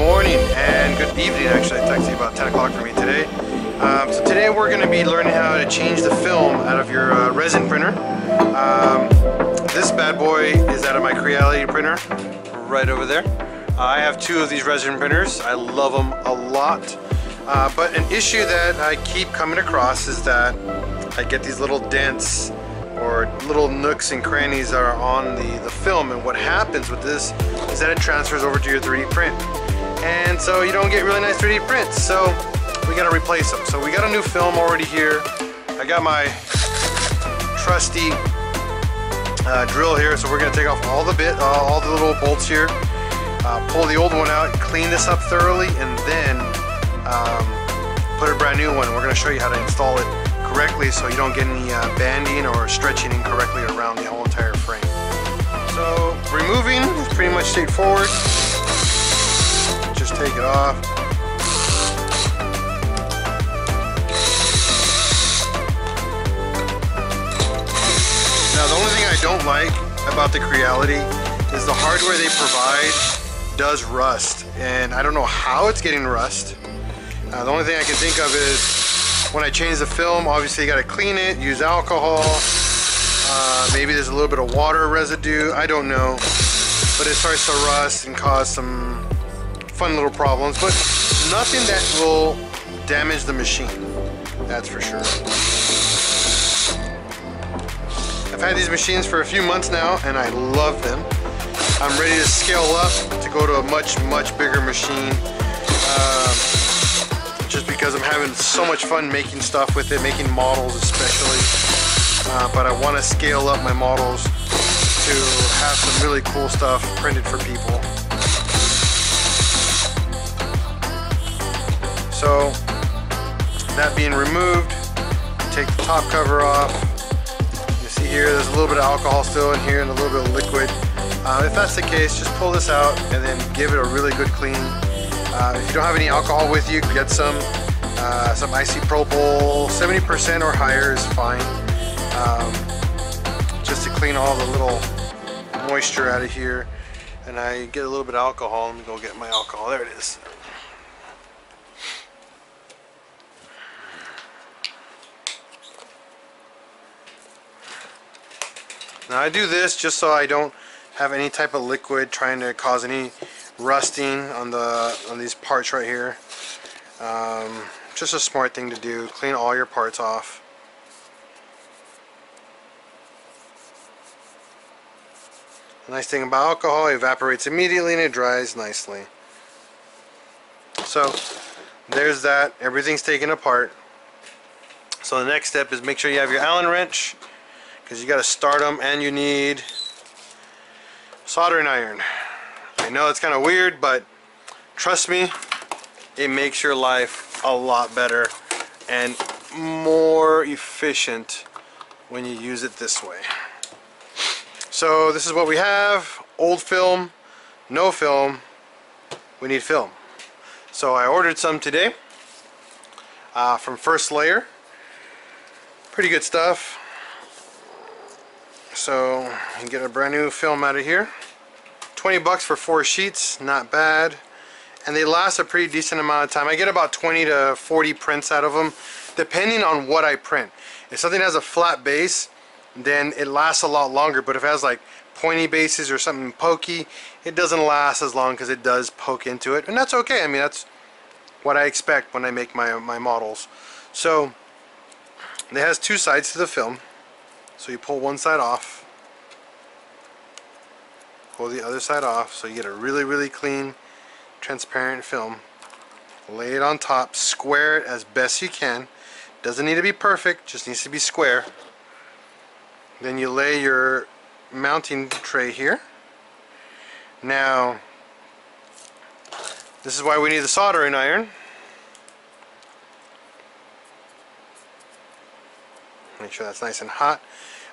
morning and good evening. Actually, it's actually about 10 o'clock for me today. So today we're going to be learning how to change the film out of your resin printer. This bad boy is out of my Creality printer, right over there. I have two of these resin printers. I love them a lot. But an issue that I keep coming across is that I get these little dents or little nooks and crannies that are on the film, and what happens with this is that it transfers over to your 3D print, and so you don't get really nice 3D prints, so we got to replace them. So we got a new film already here. I got my trusty drill here, so we're going to take off all the little bolts here, pull the old one out, clean this up thoroughly, and then put a brand new one. We're going to show you how to install it correctly so you don't get any banding or stretching incorrectly around the whole entire frame. So removing is pretty much straightforward. Just take it off. Now the only thing I don't like about the Creality is the hardware they provide does rust, and I don't know how it's getting rust. The only thing I can think of is when I change the film, obviously you got to clean it, use alcohol, maybe there's a little bit of water residue, I don't know, but it starts to rust and cause some fun little problems, but nothing that will damage the machine, that's for sure. I've had these machines for a few months now and I love them. I'm ready to scale up to go to a much bigger machine. Just because I'm having so much fun making stuff with it, making models especially. But I want to scale up my models to have some really cool stuff printed for people. So that being removed, take the top cover off. You see here there's a little bit of alcohol still in here and a little bit of liquid. If that's the case, just pull this out and then give it a really good clean. If you don't have any alcohol with you, get some isopropyl, 70% or higher is fine, just to clean all the little moisture out of here. And I get a little bit of alcohol. Let me go get my alcohol. There it is. Now I do this just so I don't have any type of liquid trying to cause any rusting on these parts right here. Just a smart thing to do. Clean all your parts off. The nice thing about alcohol, it evaporates immediately and it dries nicely. So there's that. Everything's taken apart. So the next step is make sure you have your Allen wrench, because you got to start them, and you need soldering iron. I know it's kind of weird, but trust me, it makes your life a lot better and more efficient when you use it this way. So this is what we have: old film, no film, we need film. So I ordered some today from First Layer. Pretty good stuff. So you can get a brand new film out of here. 20 bucks for 4 sheets, not bad, and they last a pretty decent amount of time. I get about 20 to 40 prints out of them, depending on what I print. If something has a flat base, then it lasts a lot longer, but if it has like pointy bases or something pokey, it doesn't last as long because it does poke into it, and that's okay. I mean, that's what I expect when I make my models. So it has two sides to the film, so you pull one side off, pull the other side off, so you get a really clean transparent film. Lay it on top, square it as best you can. Doesn't need to be perfect, just needs to be square. Then you lay your mounting tray here. Now this is why we need the soldering iron. Make sure that's nice and hot.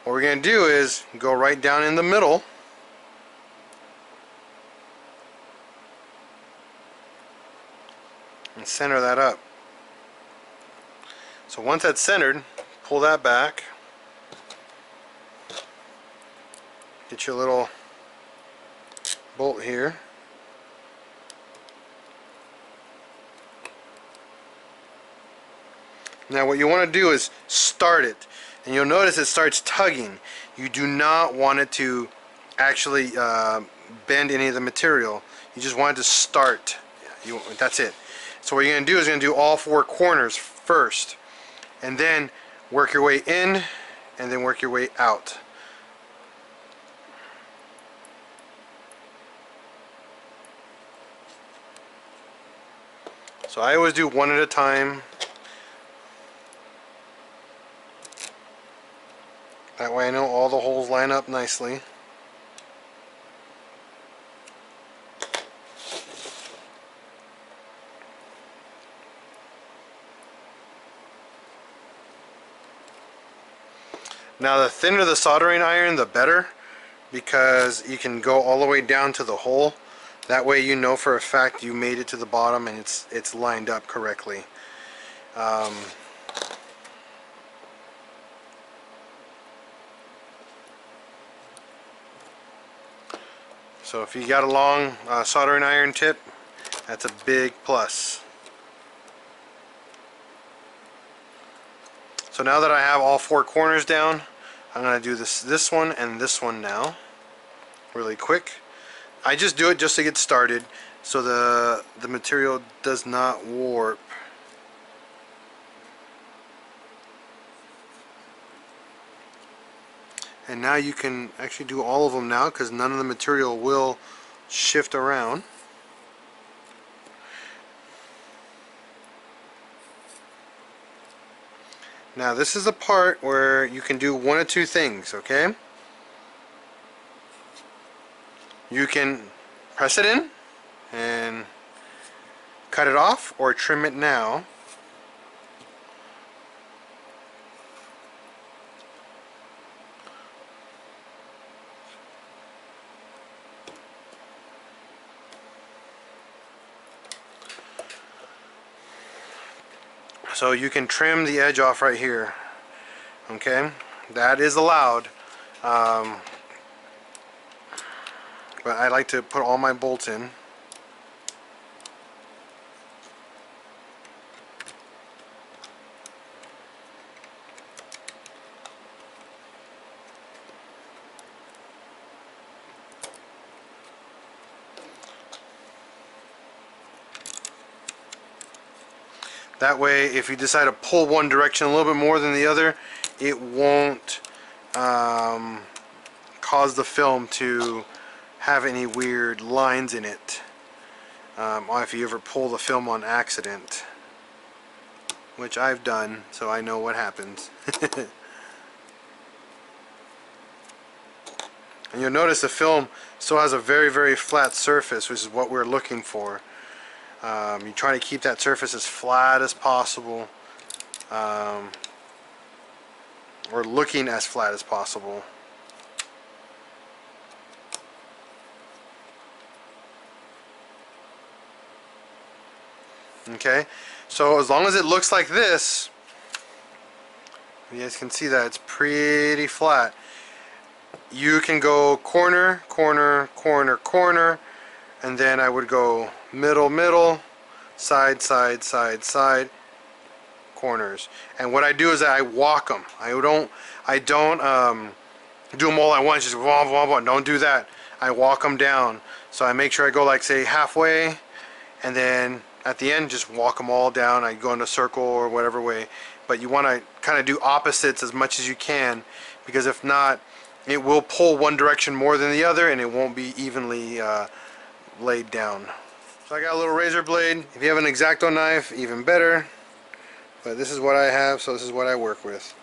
What we're going to do is go right down in the middle and center that up. So once that's centered, pull that back, get your little bolt here, Now what you want to do is start it, and you'll notice it starts tugging. You do not want it to actually bend any of the material. You just want it to start. That's it. So what you're going to do is you're going to do all 4 corners first, and then work your way in, and then work your way out. So I always do one at a time. That way I know all the holes line up nicely. Now the thinner the soldering iron, the better, because you can go all the way down to the hole. That way you know for a fact you made it to the bottom and it's lined up correctly. So if you got a long soldering iron tip, that's a big plus. So now that I have all 4 corners down, I'm going to do this one and this one now, really quick. I just do it just to get started, so the material does not warp. And now you can actually do all of them now, because none of the material will shift around. Now this is the part where you can do one of 2 things, okay? You can press it in and cut it off, or trim it now. So you can trim the edge off right here, okay? That is allowed, but I like to put all my bolts in. That way, if you decide to pull one direction a little bit more than the other, it won't cause the film to have any weird lines in it. Or if you ever pull the film on accident, which I've done, so I know what happens. And you'll notice the film still has a very, very flat surface, which is what we're looking for. You try to keep that surface as flat as possible, or looking as flat as possible. Okay, so as long as it looks like this, you guys can see that it's pretty flat. You can go corner, corner, corner, corner, and then I would go middle, middle, side, side, side, side, corners. And what I do is I walk them. I don't do them all at once, just wah, wah, wah. Don't do that. I walk them down. So I make sure I go, like, say, halfway, and then at the end just walk them all down. I go in a circle or whatever way. But you want to kind of do opposites as much as you can, because if not, it will pull one direction more than the other, and it won't be evenly laid down. So I got a little razor blade. If you have an X-Acto knife, even better. But this is what I have, so this is what I work with.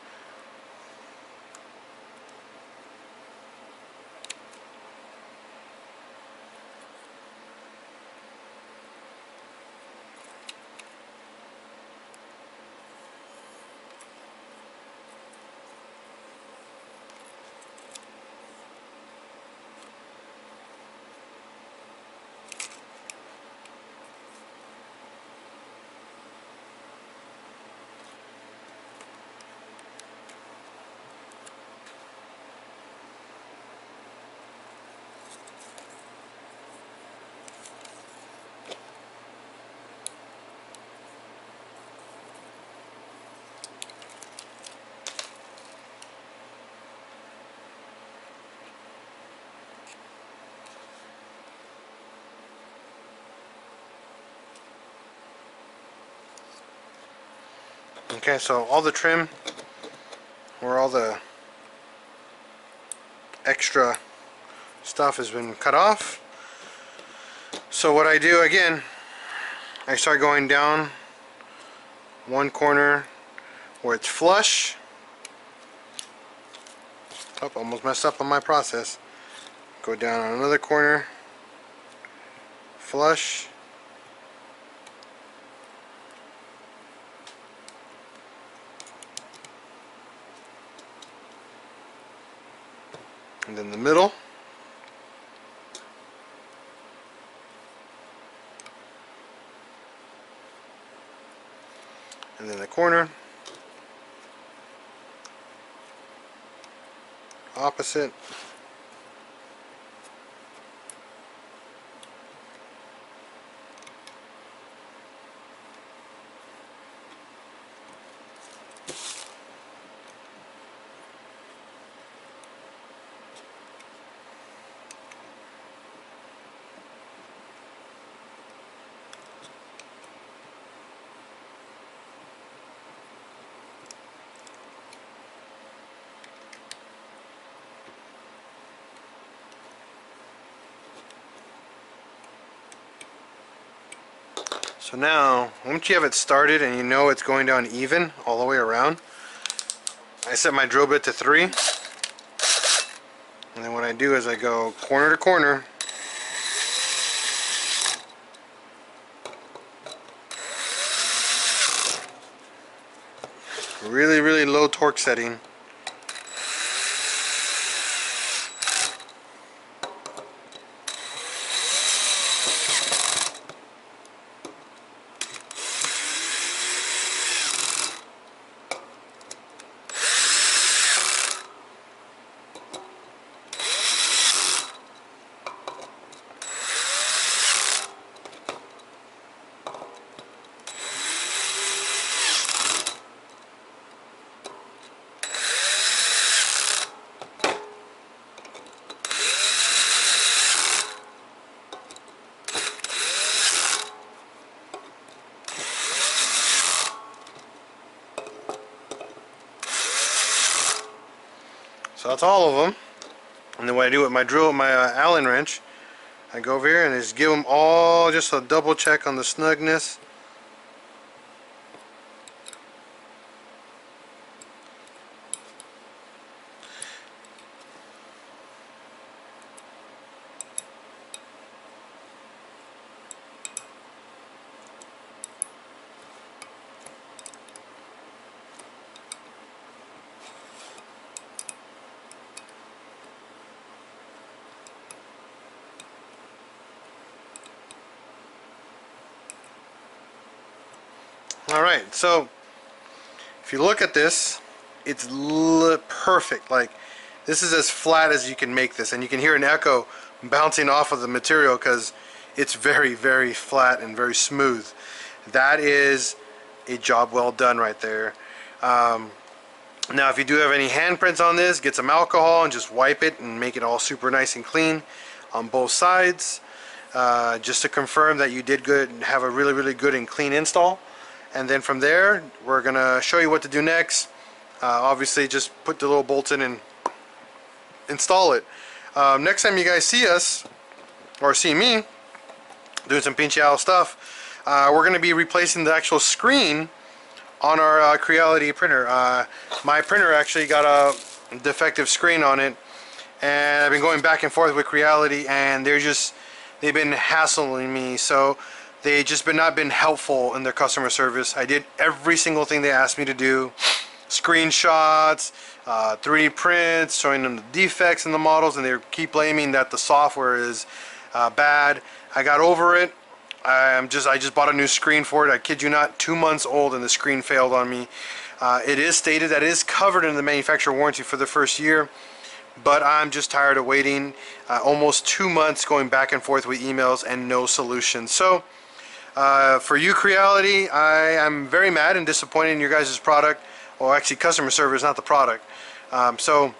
Okay, so all the trim, or all the extra stuff has been cut off. So what I do again, I start going down one corner where it's flush. Oh, almost messed up on my process. Go down on another corner, flush. And then the middle. And then the corner. Opposite. So now, once you have it started and you know it's going down even all the way around, I set my drill bit to 3. And then what I do is I go corner to corner. Really, really low torque setting. So that's all of them. And then what I do with my drill, my Allen wrench, I go over here and just give them all just a double check on the snugness. Alright, so if you look at this, it's perfect. Like, this is as flat as you can make this, and you can hear an echo bouncing off of the material because it's very, very flat and very smooth. That is a job well done right there. Now if you do have any handprints on this, get some alcohol and just wipe it and make it all super nice and clean on both sides, just to confirm that you did good and have a really, really good and clean install. And then from there, we're going to show you what to do next. Obviously, just put the little bolts in and install it. Next time you guys see us, or see me, doing some pinch-out stuff, we're going to be replacing the actual screen on our Creality printer. My printer actually got a defective screen on it, and I've been going back and forth with Creality, and they've been hassling me. So they just not been helpful in their customer service. I did every single thing they asked me to do. Screenshots, 3D prints, showing them the defects in the models, and they keep blaming that the software is bad. I got over it. I just bought a new screen for it. I kid you not, 2 months old, and the screen failed on me. It is stated that it is covered in the manufacturer warranty for the first year, but I'm just tired of waiting almost 2 months going back and forth with emails and no solution. So for you, Creality, I am very mad and disappointed in your guys' product. Well, actually, customer service, not the product. So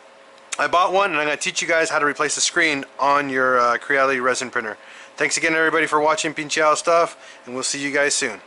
I bought one, and I'm going to teach you guys how to replace the screen on your Creality resin printer. Thanks again, everybody, for watching Pinchao Stuff, and we'll see you guys soon.